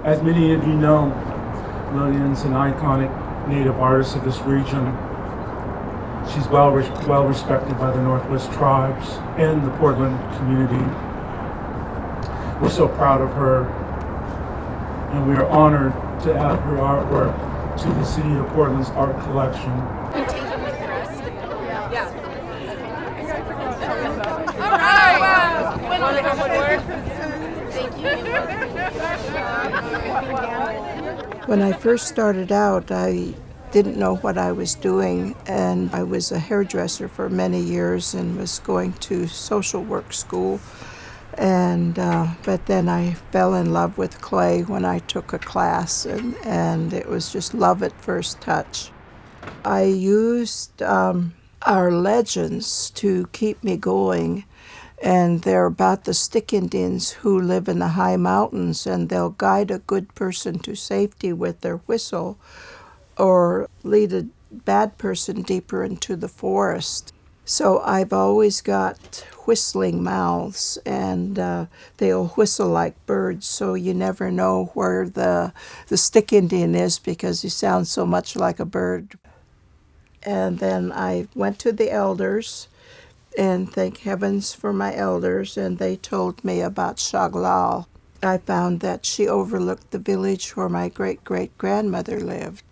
As many of you know, Lillian's an iconic Native artist of this region. She's well respected by the Northwest tribes and the Portland community. We're so proud of her, and we are honored to add her artwork to the City of Portland's art collection. All right. Thank you. When I first started out, I didn't know what I was doing, and I was a hairdresser for many years and was going to social work school. And but then I fell in love with clay when I took a class, and it was just love at first touch. I used our legends to keep me going, and they're about the stick Indians who live in the high mountains, and they'll guide a good person to safety with their whistle or lead a bad person deeper into the forest. So I've always got whistling mouths, and they'll whistle like birds, so you never know where the stick Indian is because he sounds so much like a bird. And then I went to the elders, and thank heavens for my elders, and they told me about Shaglal. I found that she overlooked the village where my great-great-grandmother lived.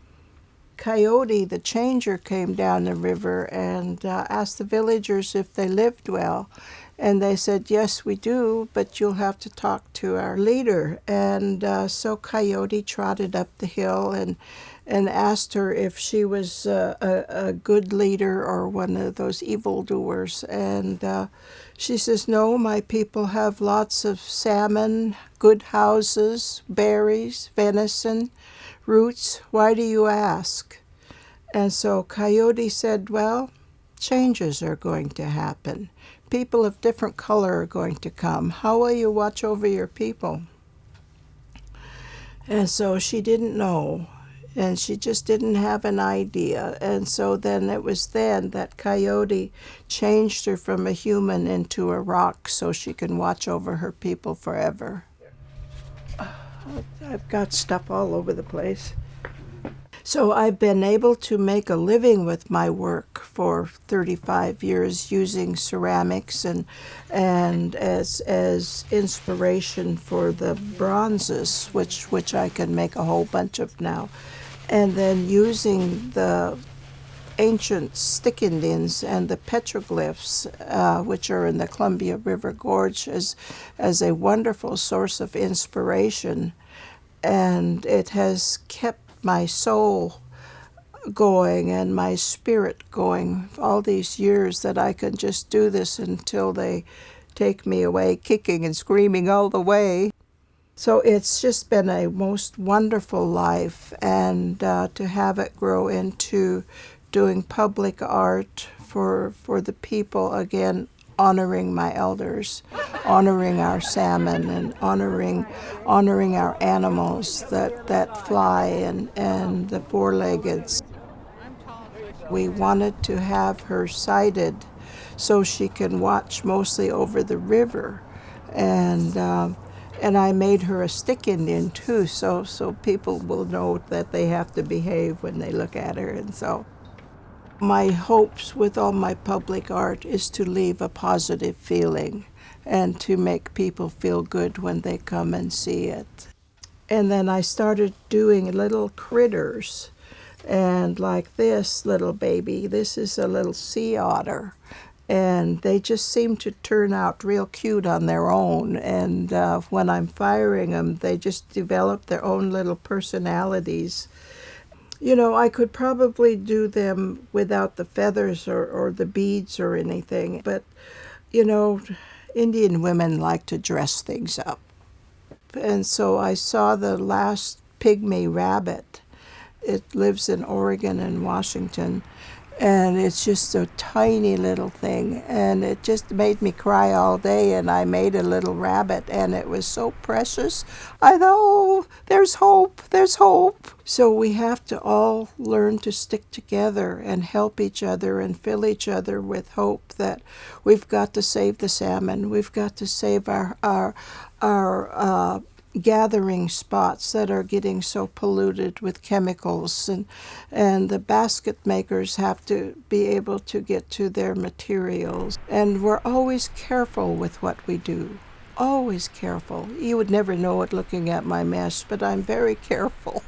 Coyote, the changer, came down the river and asked the villagers if they lived well. And they said, yes, we do, but you'll have to talk to our leader. And so Coyote trotted up the hill and asked her if she was a good leader or one of those evildoers. And she says, no, my people have lots of salmon, good houses, berries, venison, roots. Why do you ask? And so Coyote said, well, changes are going to happen. People of different color are going to come. How will you watch over your people? And so she didn't know, and she just didn't have an idea. And so then it was then that Coyote changed her from a human into a rock so she can watch over her people forever. I've got stuff all over the place. So I've been able to make a living with my work for 35 years using ceramics and as inspiration for the bronzes, which I can make a whole bunch of now. And then using the ancient stick Indians and the petroglyphs, which are in the Columbia River Gorge, as a wonderful source of inspiration. And it has kept my soul going and my spirit going all these years that I can just do this until they take me away kicking and screaming all the way. So it's just been a most wonderful life, and to have it grow into doing public art for the people, again, honoring my elders, honoring our salmon, and honoring our animals that fly and the four-leggeds. We wanted to have her sighted so she can watch mostly over the river, and I made her a stick Indian too, so people will know that they have to behave when they look at her. And so my hopes with all my public art is to leave a positive feeling and to make people feel good when they come and see it. And then I started doing little critters, and like this little baby, this is a little sea otter, and they just seem to turn out real cute on their own. And when I'm firing them, they just develop their own little personalities. You know, I could probably do them without the feathers or the beads or anything, but, you know, Indian women like to dress things up. And so I saw the last pygmy rabbit. It lives in Oregon and Washington, and it's just a tiny little thing, and it just made me cry all day. And I made a little rabbit, and it was so precious. I thought, oh, there's hope, there's hope. So we have to all learn to stick together and help each other and fill each other with hope that we've got to save the salmon, we've got to save our gathering spots that are getting so polluted with chemicals, and the basket makers have to be able to get to their materials. And we're always careful with what we do. Always careful. You would never know it looking at my mesh, but I'm very careful.